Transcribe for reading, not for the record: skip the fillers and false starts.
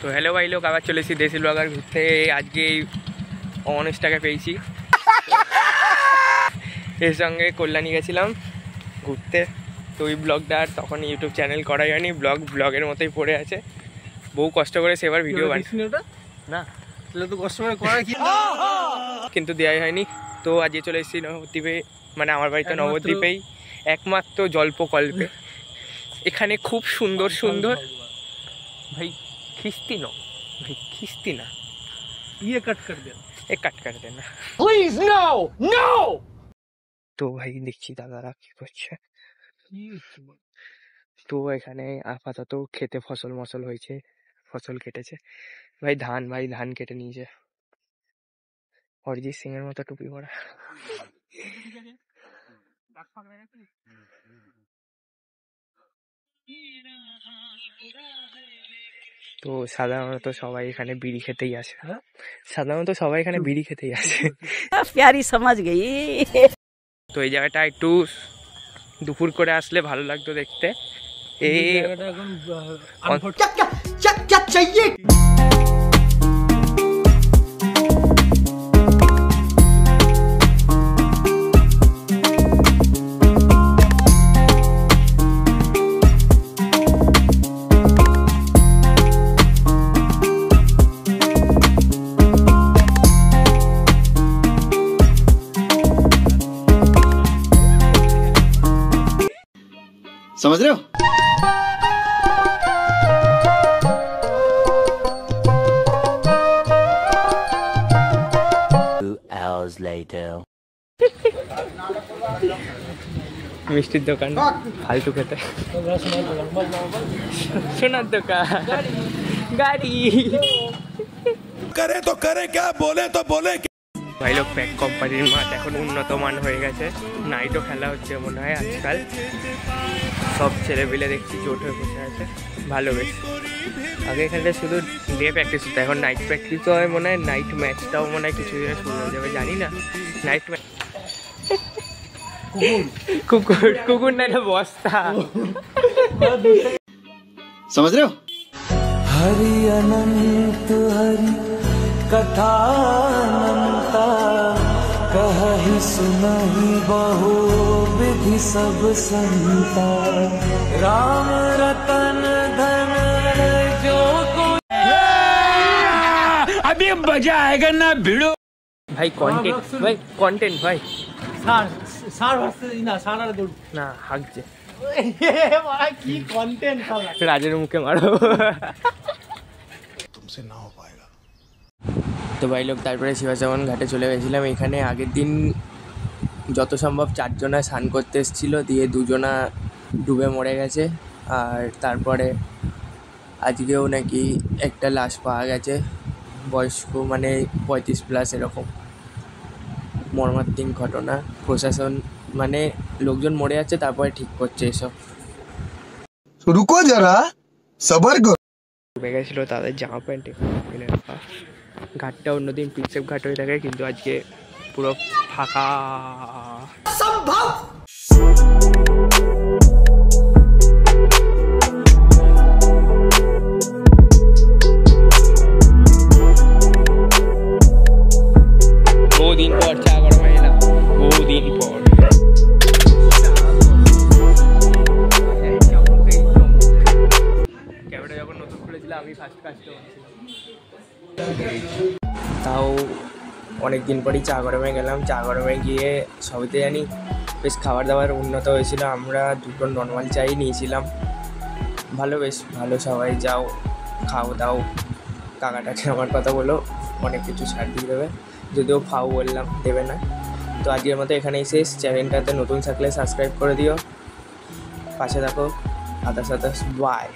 তো হ্যালো ভাই লোক, আবার চলে এসেছি দেশি ব্লগার ঘুরতে। আজকে অমানুষটাকে পেয়েছি, এর সঙ্গে কল্যাণী গেছিলাম ঘুরতে। তো ওই ব্লগটা আর তখন ইউটিউব চ্যানেল করা যায়নি, ব্লগের মতোই পড়ে আছে। বহু কষ্ট করে সেবার ভিডিও বানিয়েছি না, তো কষ্ট করে করা কিন্তু দেওয়াই হয়নি। তো আজকে চলে এসেছি নবদ্বীপে, মানে আমার বাড়িতে নবদ্বীপেই একমাত্র জল্পকল্পে। এখানে খুব সুন্দর সুন্দর ভাই খিস্তি নো ভাই, খিস্তি না, ये कट कर देना प्लीज। नो তো ভাই দেখছি দাদারা কি করছে। তো এখানে আপাতত খেতে ফসল হয়েছে, ফসল কেটেছে। ভাই ধান কেটে নিয়েছে। অরিজিৎ সিং এর মতো টুপি পরা। তো সাধারণত সবাই এখানে বিড়ি খেতেই আসে, प्यारी समझ गई। তো এই জায়গাটা একটু দুপুর করে আসলে ভালো লাগতো দেখতে। এই জায়গাটা এখন समझ रहे हो? মিষ্টির দোকান ফালতু খেতে, সোনার দোকান, গাড়ি करे तो करे क्या, बोले तो बोले। ভাই লোক প্যাক কোম্পানির মাঠ এখন উন্নত মান হয়ে গেছে, নাইটও খেলা হচ্ছে মনে হয় আজকাল। সব ছেলেপিলে দেখছি জোট হয়ে বসে আছে, ভালো বেশ। আগে এখানটা শুধু ডে প্র্যাকটিস হতো, এখন নাইট প্র্যাকটিসও হয় মনে হয়, নাইট ম্যাচটাও মনে হয় কিছু দিনে শুরু হয়ে যাবে, জানি না। নাইট ম্যাচ কুকুর না, এটা বস্তা। समझ रहे हो? हरि अनंत हरि कथा अनंता, कहि सुनहि बहु विधि सब संता, राम रतन धन जो को अभी मजा आएगा ना भिड़ो। ভাই কন্টেন্ট ভাই না হাঁকছে রাজের মুখে মারো। তো ভাই লোক তারপরে শিবাচমন ঘাটে চলে গেছিলাম। এখানে আগের দিন যত সম্ভব 4 জনা স্নান করতে এসেছিলো, দিয়ে 2 জনা ডুবে মরে গেছে। আর তারপরে আজকেও নাকি একটা লাশ পাওয়া গেছে, বয়স্ক মানে 35+ এরকম। মর্মান্তিক ঘটনা। প্রশাসন মানে লোকজন মরে যাচ্ছে, তারপরে ঠিক করছে এসব। रुको जरा सबर करो। ডুবে গেছিল তাদের জামা প্যান্ট ফেলে রাখা। ঘাটটা অন্যদিন পিকসেপ ঘাট হয়ে থাকে, কিন্তু আজকে পুরো ফাঁকা। বহুদিন পর চা গরম এলাম, বহুদিন পর। ক্যামেরা যখন নতুন খুলেছিলাম আমি ফার্স্ট কাস্টমার ছিলাম, তাও অনেক দিন পরই চা গরমে গেলাম। চা গরমে গিয়ে সবইতে জানি বেশ খাবার দাবার উন্নত হয়েছিল। আমরা 2টো নর্মাল চাই নিয়েছিলাম, বেশ ভালো। সবাই যাও খাও দাও, কাকাটাকে আমার কথা বলো, অনেক কিছু ছাড় দিয়ে দেবে, যদিও ফাও বললাম দেবে না। তো আজকের মতো এখানেই শেষ। চ্যানেলটাতে নতুন থাকলে সাবস্ক্রাইব করে দিও, পাশে থাকো। Others by.